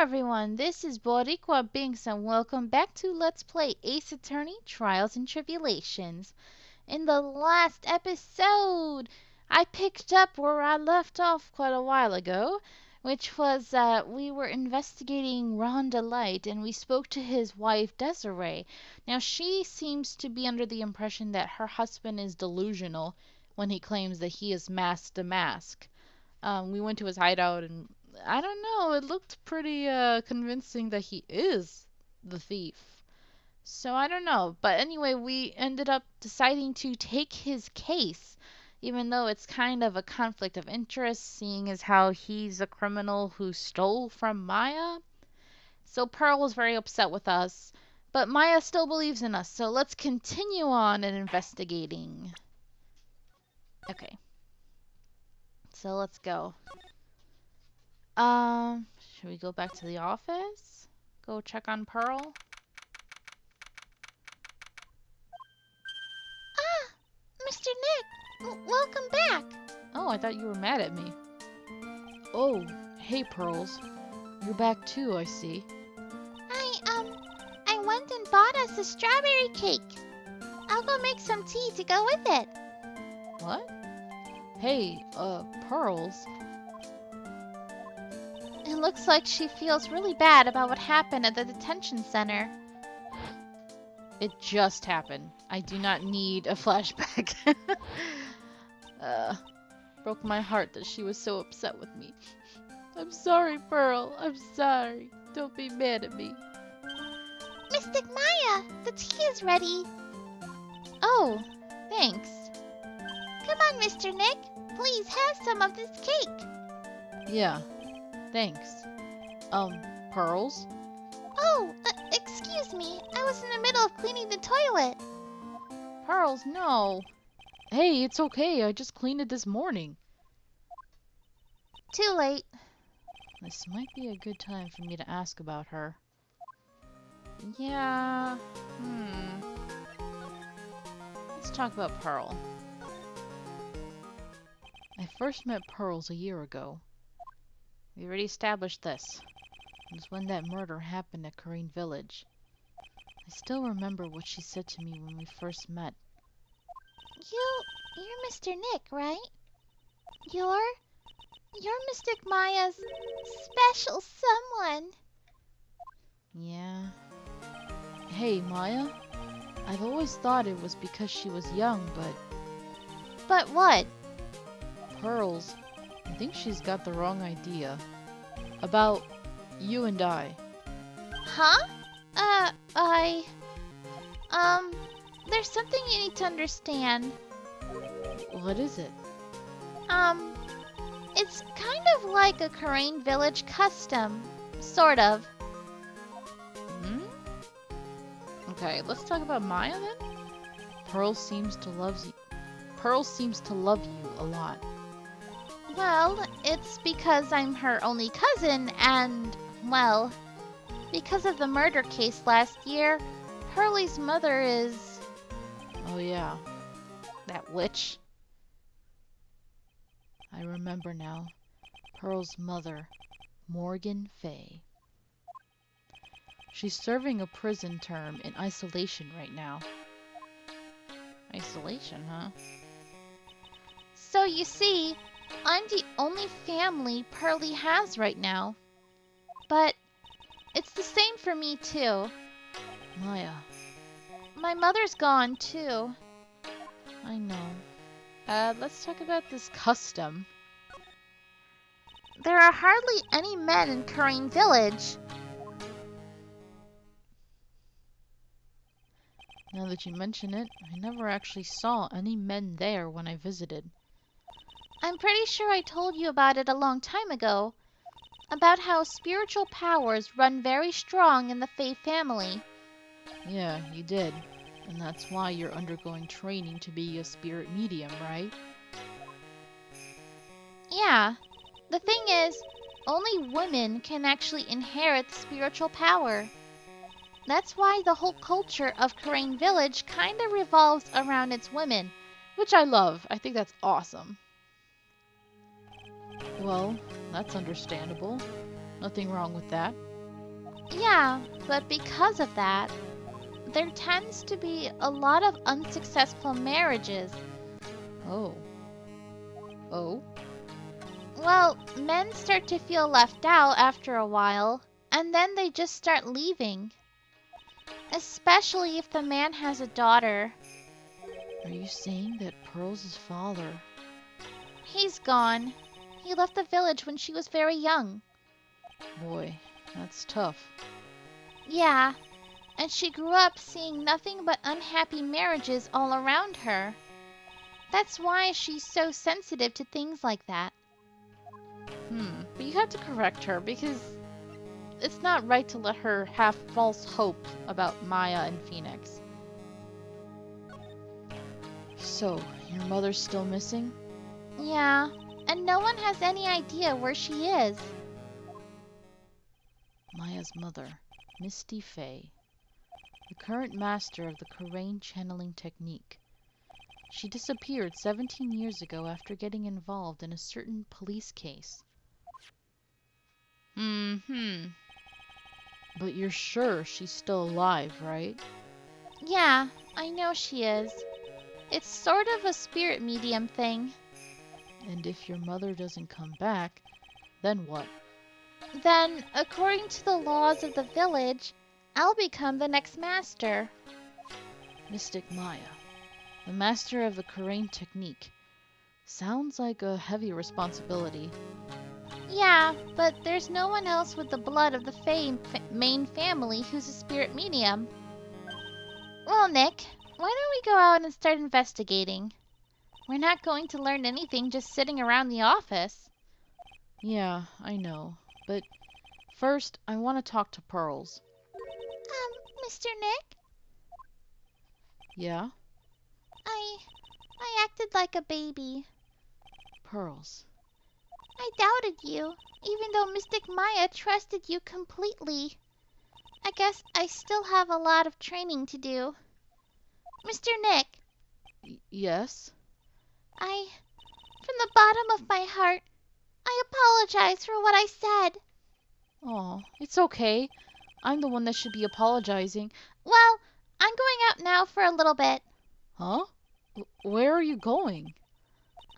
everyone, this is Boricua Binks and welcome back to Let's Play Ace Attorney Trials and Tribulations. In the last episode, I picked up where I left off quite a while ago, which was we were investigating Ron Delight and we spoke to his wife Desiree. Now she seems to be under the impression that her husband is delusional when he claims that he is masked a mask. We went to his hideout and I don't know, it looked pretty convincing that he is the thief. So I don't know, but anyway, we ended up deciding to take his case, even though it's kind of a conflict of interest, seeing as how he's a criminal who stole from Maya. So Pearl was very upset with us, but Maya still believes in us, so let's continue on and investigating. Okay. So let's go. Should we go back to the office? Go check on Pearl? Ah! Mr. Nick! Welcome back! Oh, I thought you were mad at me. Oh, hey Pearls. You're back too, I see. I went and bought us a strawberry cake. I'll go make some tea to go with it. What? Hey, Pearls. It looks like she feels really bad about what happened at the detention center. It just happened. I do not need a flashback. Broke my heart that she was so upset with me. I'm sorry, Pearl. I'm sorry. Don't be mad at me. Mystic Maya, the tea is ready. Oh, thanks. Come on, Mr. Nick. Please have some of this cake. Yeah, thanks. Pearls? Oh, excuse me. I was in the middle of cleaning the toilet. Pearls, no. Hey, it's okay. I just cleaned it this morning. Too late. This might be a good time for me to ask about her. Yeah, Let's talk about Pearl. I first met Pearls a year ago. We already established this. It was when that murder happened at Corrine Village. I still remember what she said to me when we first met. You're Mr. Nick, right? You're Mystic Maya's special someone. Yeah. Hey, Maya. I've always thought it was because she was young, but... But what? Pearls, I think she's got the wrong idea. About you and I. Huh? There's something you need to understand. What is it? It's kind of like a Corrine Village custom. Sort of. Okay, let's talk about Maya then. Pearl seems to love you a lot. Well, it's because I'm her only cousin and, well, because of the murder case last year, Pearlie's mother is... Oh yeah, that witch. I remember now. Pearl's mother, Morgan Fay. She's serving a prison term in isolation right now. Isolation, huh? So you see, I'm the only family Pearlie has right now. But it's the same for me too. Maya. My mother's gone too. I know. Let's talk about this custom. There are hardly any men in Corrine Village. Now that you mention it, I never actually saw any men there when I visited. I'm pretty sure I told you about it a long time ago. About how spiritual powers run very strong in the Fay family. Yeah, you did. And that's why you're undergoing training to be a spirit medium, right? Yeah. The thing is, only women can actually inherit spiritual power. That's why the whole culture of Corrine Village kind of revolves around its women. Which I love. I think that's awesome. Well, that's understandable. Nothing wrong with that. Yeah, but because of that, there tends to be a lot of unsuccessful marriages. Oh. Oh? Well, men start to feel left out after a while, and then they just start leaving. Especially if the man has a daughter. Are you saying that Pearl's father? He's gone. He left the village when she was very young. Boy, that's tough. Yeah, and she grew up seeing nothing but unhappy marriages all around her. That's why she's so sensitive to things like that. But you have to correct her because it's not right to let her have false hope about Maya and Phoenix. So, your mother's still missing? Yeah, and no one has any idea where she is. Maya's mother, Misty Fey, the current master of the Karain channeling technique. She disappeared 17 years ago after getting involved in a certain police case. But you're sure she's still alive, right? Yeah, I know she is. It's sort of a spirit medium thing. And if your mother doesn't come back, then what? Then, according to the laws of the village, I'll become the next master. Mystic Maya, the master of the Karain technique. Sounds like a heavy responsibility. Yeah, but there's no one else with the blood of the main family who's a spirit medium. Well, Nick, why don't we go out and start investigating? We're not going to learn anything just sitting around the office. Yeah, I know. But first, I want to talk to Pearls. Mr. Nick? Yeah? I acted like a baby. Pearls. I doubted you, even though Mystic Maya trusted you completely. I guess I still have a lot of training to do. Mr. Nick, Yes? from the bottom of my heart, I apologize for what I said. Aw, it's okay. I'm the one that should be apologizing. Well, I'm going out now for a little bit. Huh? Where are you going?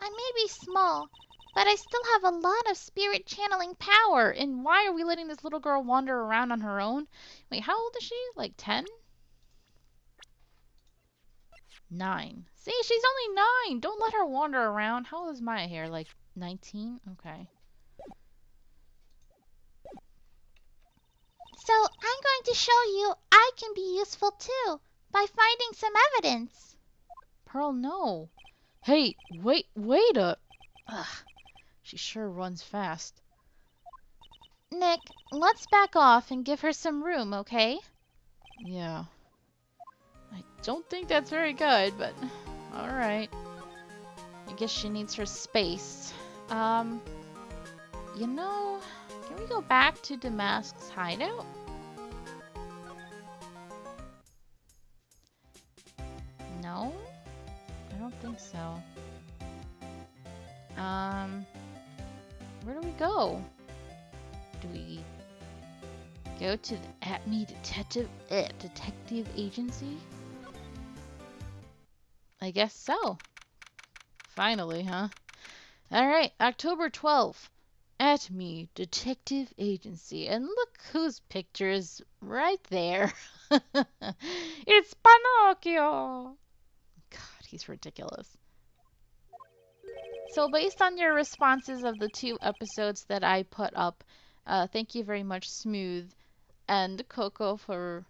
I may be small, but I still have a lot of spirit channeling power. And why are we letting this little girl wander around on her own? Wait, how old is she? Like 10? 9. See, she's only 9. Don't let her wander around. How old is Maya here? Like 19? Okay. So I'm going to show you I can be useful too, by finding some evidence. Pearl, no. Hey, wait up. Ugh, she sure runs fast. Nick, let's back off and give her some room, okay? Yeah. I don't think that's very good, but alright. I guess she needs her space. You know, can we go back to Damask's hideout? No? I don't think so. Where do we go? Do we go to the Atme Detective Agency? I guess so. Finally, huh? Alright, October 12th. Atme Detective Agency. And look whose picture is right there. It's Pinocchio! God, he's ridiculous. So based on your responses of the 2 episodes that I put up, thank you very much, Smooth and Coco, for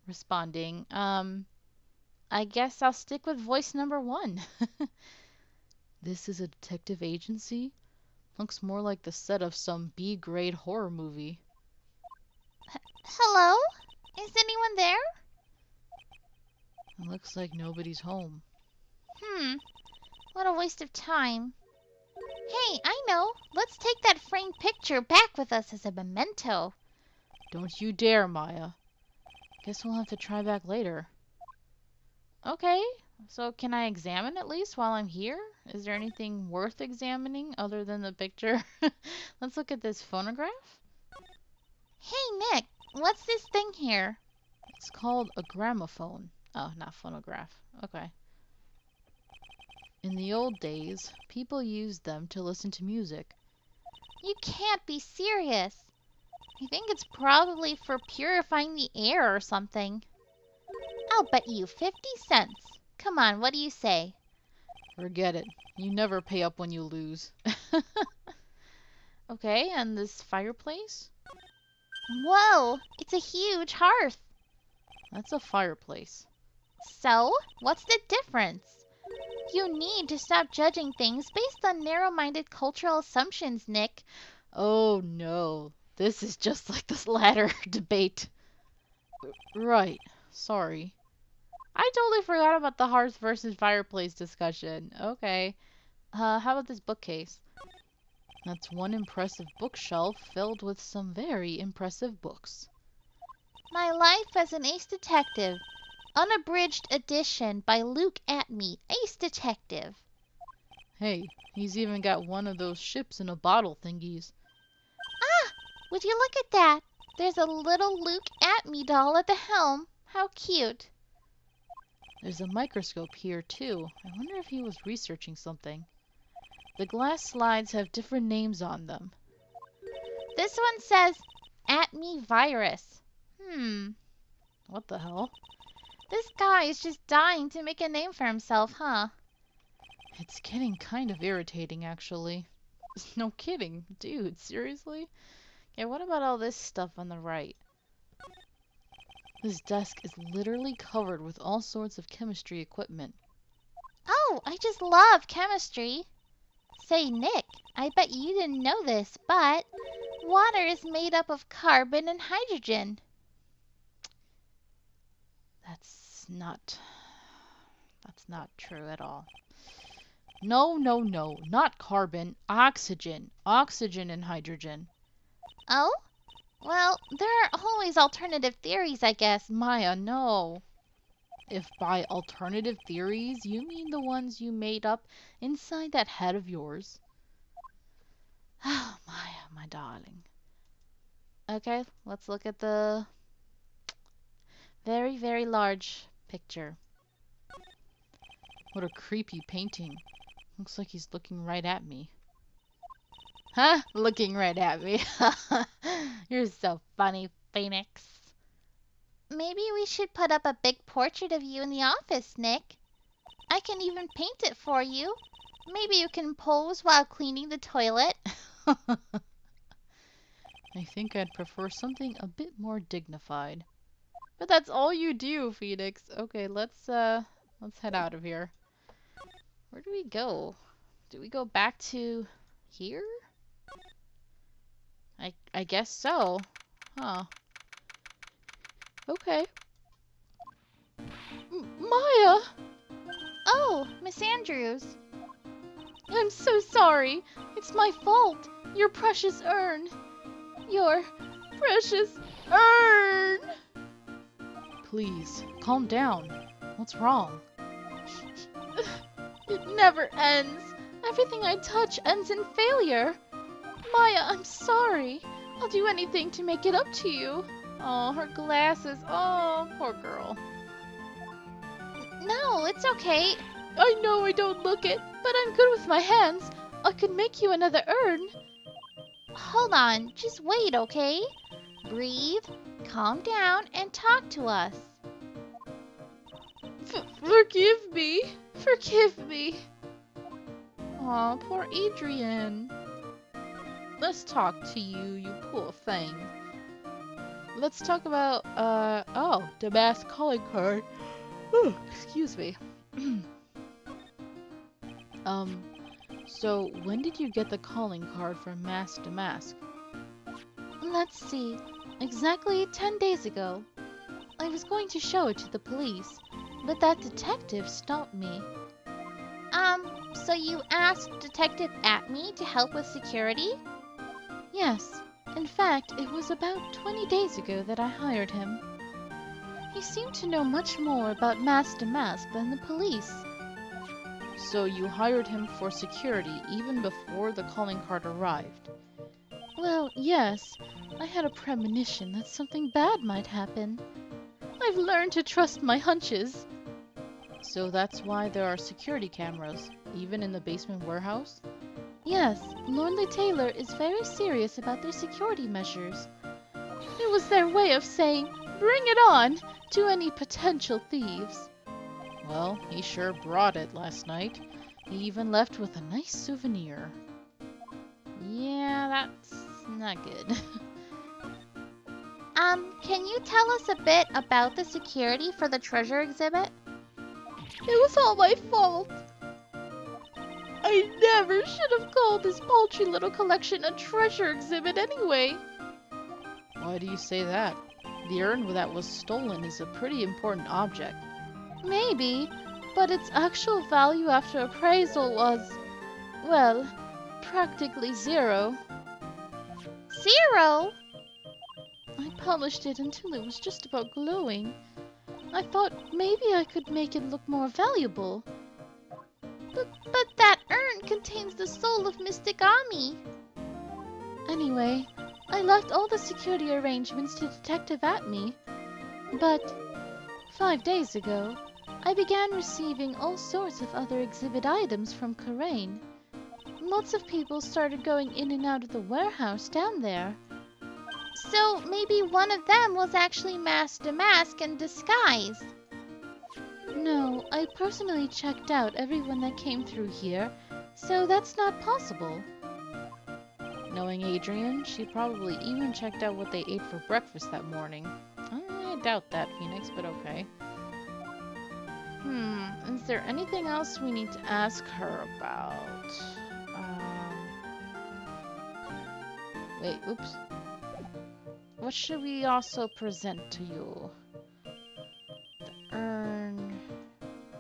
responding. I guess I'll stick with voice number 1. This is a detective agency? Looks more like the set of some B-grade horror movie. Hello? Is anyone there? It looks like nobody's home. What a waste of time. Hey, I know. Let's take that framed picture back with us as a memento. Don't you dare, Maya. Guess we'll have to try back later. Okay, so can I examine at least while I'm here? Is there anything worth examining other than the picture? Let's look at this phonograph. Hey, Nick, What's this thing here? It's called a gramophone. Oh, not phonograph. Okay. In the old days, people used them to listen to music. You can't be serious. I think it's probably for purifying the air or something. I'll bet you 50 cents. Come on, what do you say? Forget it. You never pay up when you lose. Okay, and this fireplace? Whoa, it's a huge hearth. That's a fireplace. So, what's the difference? You need to stop judging things based on narrow-minded cultural assumptions, Nick. Oh no, this is just like this ladder debate. Right, sorry. I totally forgot about the hearth versus fireplace discussion. Okay. How about this bookcase? That's one impressive bookshelf filled with some very impressive books. My Life as an Ace Detective. Unabridged edition by Luke Atme, Ace Detective. Hey, he's even got one of those ships in a bottle thingies. Ah! Would you look at that? There's a little Luke Atme doll at the helm. How cute. There's a microscope here, too. I wonder if he was researching something. The glass slides have different names on them. This one says Atme virus. What the hell? This guy is just dying to make a name for himself, huh? It's getting kind of irritating, actually. No kidding. Dude, seriously? Yeah, what about all this stuff on the right? This desk is literally covered with all sorts of chemistry equipment. Oh, I just love chemistry. Say, Nick, I bet you didn't know this, but water is made up of carbon and hydrogen. That's not true at all. No, no, no. Not carbon. Oxygen. Oxygen and hydrogen. Oh? Well, there are always alternative theories, I guess. Maya, no. If by alternative theories you mean the ones you made up inside that head of yours. Oh, Maya, my darling. Okay, let's look at the very, very large picture. What a creepy painting. Looks like he's looking right at me. Huh? Looking right at me. You're so funny, Phoenix. Maybe we should put up a big portrait of you in the office, Nick. I can even paint it for you. Maybe you can pose while cleaning the toilet. I think I'd prefer something a bit more dignified. But that's all you do, Phoenix. Okay, let's head out of here. Where do we go? Do we go back to here? I guess so. Huh. Okay. Maya! Oh, Miss Andrews. I'm so sorry. It's my fault. Your precious urn. Your precious urn! Please, calm down. What's wrong? It never ends. Everything I touch ends in failure. Maya, I'm sorry. I'll do anything to make it up to you. Oh, her glasses. Oh, poor girl. No, it's okay. I know I don't look it, but I'm good with my hands. I could make you another urn. Hold on, just wait, okay? Breathe, calm down, and talk to us. Forgive me. Forgive me. Aw, poor Adrian. Let's talk to you, you poor thing. Let's talk about, the mass calling card. Oh, excuse me. So when did you get the calling card from Mask to Mask? Let's see. Exactly 10 days ago. I was going to show it to the police, but that detective stopped me. So you asked Detective Atme to help with security? Yes. In fact, it was about 20 days ago that I hired him. He seemed to know much more about Mask to Mask than the police. So you hired him for security even before the calling card arrived? Well, yes. I had a premonition that something bad might happen. I've learned to trust my hunches. So that's why there are security cameras, even in the basement warehouse? Yes, Lord Taylor is very serious about their security measures. It was their way of saying, "Bring it on," to any potential thieves. Well, he sure brought it last night. He even left with a nice souvenir. Yeah, that's not good. Can you tell us a bit about the security for the treasure exhibit? It was all my fault. I never should have called this paltry little collection a treasure exhibit anyway. Why do you say that? The urn that was stolen is a pretty important object. Maybe, but its actual value after appraisal was, well, practically zero. Zero? I polished it until it was just about glowing. I thought maybe I could make it look more valuable. But that urn contains the soul of Mystic Ami. Anyway, I left all the security arrangements to Detective Atme. But 5 days ago, I began receiving all sorts of other exhibit items from Karain. Lots of people started going in and out of the warehouse down there. So maybe one of them was actually Master Mask in disguise. No, I personally checked out everyone that came through here, so that's not possible. Knowing Adrian, she probably even checked out what they ate for breakfast that morning. I doubt that, Phoenix, but okay. Is there anything else we need to ask her about? Wait, oops. What should we also present to you? The urn,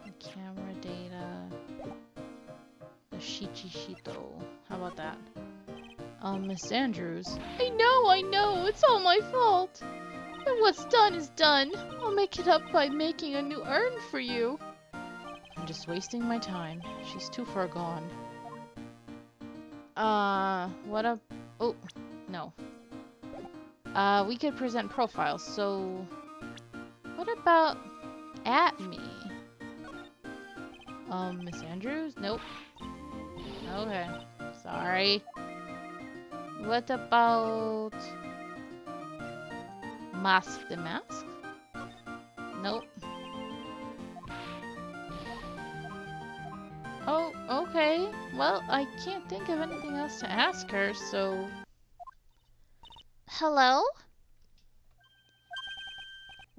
the camera data, the Shichishito. How about that? Miss Andrews. I know, it's all my fault. But what's done is done. I'll make it up by making a new urn for you. I'm just wasting my time. She's too far gone. What up? Oh, no. We could present profiles, so... What about Atme? Miss Andrews? Nope. Okay. Sorry. What about... Mask the Mask? Nope. Oh, okay. Well, I can't think of anything else to ask her, so... Hello?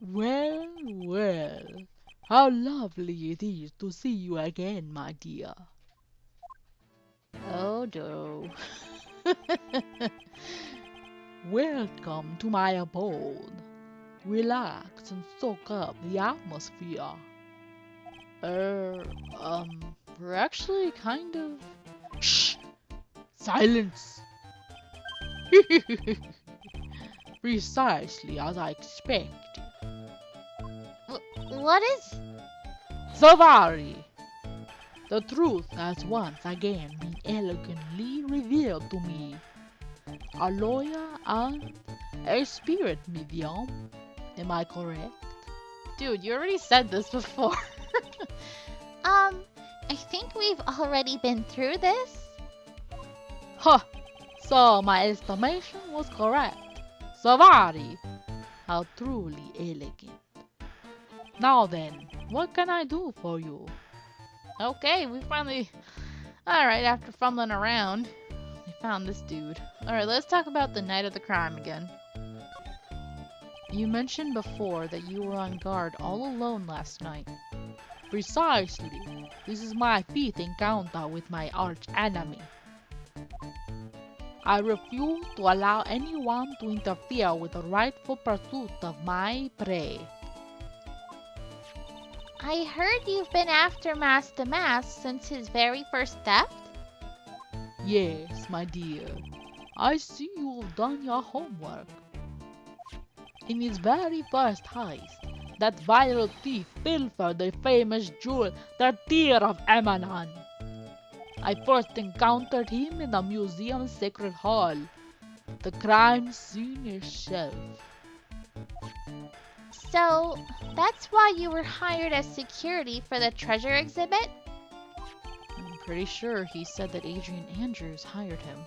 Well, well, how lovely it is to see you again, my dear. Oh, no. Welcome to my abode. Relax and soak up the atmosphere. We're actually kind of... Shh! Silence! Precisely as I expected. What is... Suvari! The truth has once again been elegantly revealed to me. A lawyer and a spirit medium. Am I correct? Dude, you already said this before. I think we've already been through this. Huh! So my estimation was correct. Suvari! How truly elegant. Now then, what can I do for you? Okay, we finally... Alright, after fumbling around, we found this dude. Alright, let's talk about the night of the crime again. You mentioned before that you were on guard all alone last night. Precisely. This is my 5th encounter with my arch enemy. I refuse to allow anyone to interfere with the rightful pursuit of my prey. I heard you've been after Master Mask since his very first theft? Yes, my dear. I see you've done your homework. In his very first heist, that vile thief pilfered the famous jewel, the Tear of Emanan. I first encountered him in the museum's sacred hall. The crime scene itself. So, that's why you were hired as security for the treasure exhibit? I'm pretty sure he said that Adrian Andrews hired him.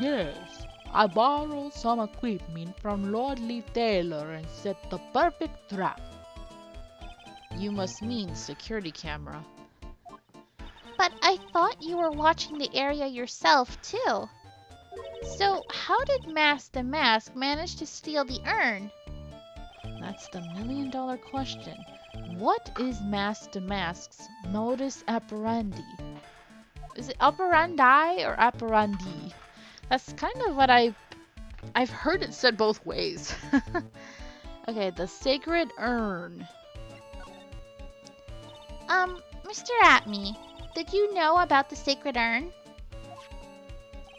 Yes, I borrowed some equipment from Lord Lee Taylor and set the perfect trap. You must mean security camera. But I thought you were watching the area yourself, too. So, how did Mask the Mask manage to steal the urn? That's the million-dollar question. What is Mask the Mask's modus operandi? Is it operandi or operandi? That's kind of what I've heard it said both ways. Okay, the sacred urn. Mr. Atme, did you know about the sacred urn?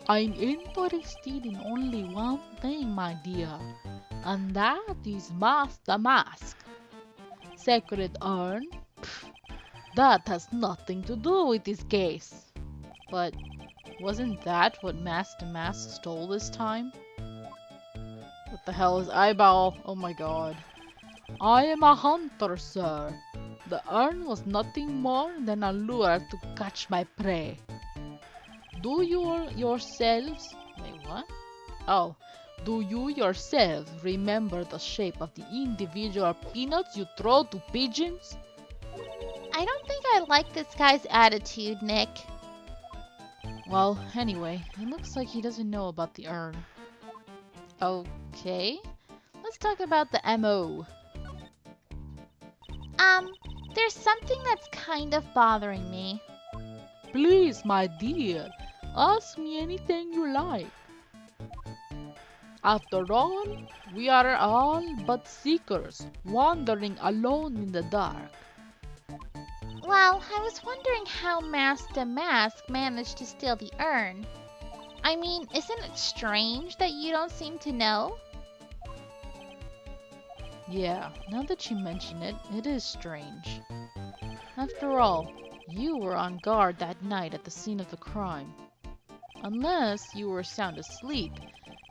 I'm interested in only one thing, my dear, and that is Mask the Mask. Sacred urn? Pfft, that has nothing to do with this case. But wasn't that what Mask the Mask stole this time? What the hell is eyeball? Oh my god. I am a hunter, sir. The urn was nothing more than a lure to catch my prey. Do you yourselves... Wait, what? Oh, do you yourselves remember the shape of the individual peanuts you throw to pigeons? I don't think I like this guy's attitude, Nick. Well, anyway, it looks like he doesn't know about the urn. Okay, let's talk about the MO. There's something that's kind of bothering me. Please, my dear, ask me anything you like. After all, we are all but seekers, wandering alone in the dark. Well, I was wondering how Mask the Mask managed to steal the urn. I mean, isn't it strange that you don't seem to know? Yeah, now that you mention it, it is strange. After all, you were on guard that night at the scene of the crime. Unless you were sound asleep,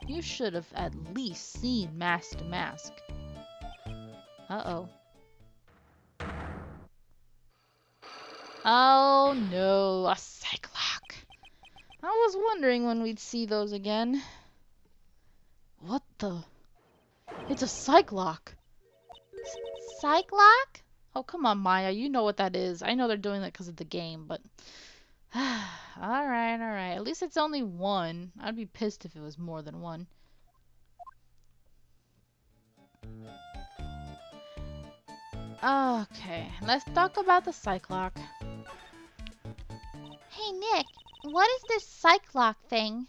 you should have at least seen Mask to Mask. Uh-oh. Oh no, a Cyclock. I was wondering when we'd see those again. What the? It's a Cyclock! Cyclock? Oh, come on, Maya. You know what that is. I know they're doing that because of the game, but... Alright, alright. At least it's only one. I'd be pissed if it was more than one. Okay, let's talk about the Cyclock. Hey, Nick, what is this Cyclock thing?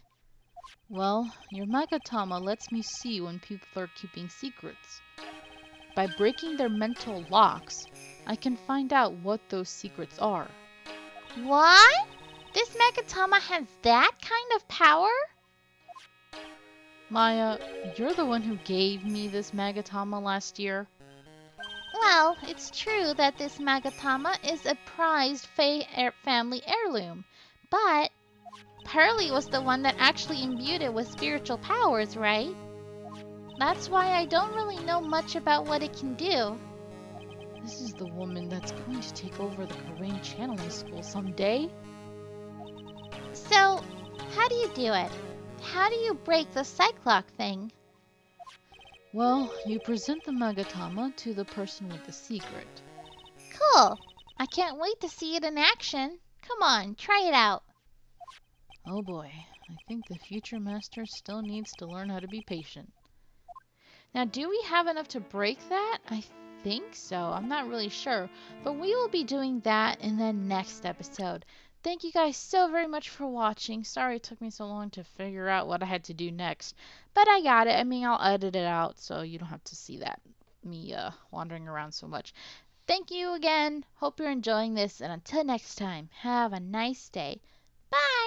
Well, your Magatama lets me see when people are keeping secrets. By breaking their mental locks, I can find out what those secrets are. What? This Megatama has that kind of power? Maya, you're the one who gave me this Magatama last year. Well, it's true that this Magatama is a prized family heirloom, but Pearly was the one that actually imbued it with spiritual powers, right? That's why I don't really know much about what it can do. This is the woman that's going to take over the Korean channeling school someday. So, how do you do it? How do you break the Cyclock thing? Well, you present the Magatama to the person with the secret. Cool! I can't wait to see it in action. Come on, try it out. Oh boy, I think the future master still needs to learn how to be patient. Now, do we have enough to break that? I think so. I'm not really sure. But we will be doing that in the next episode. Thank you guys so very much for watching. Sorry it took me so long to figure out what I had to do next. But I got it. I mean, I'll edit it out so you don't have to see that. Me wandering around so much. Thank you again. Hope you're enjoying this. And until next time, have a nice day. Bye!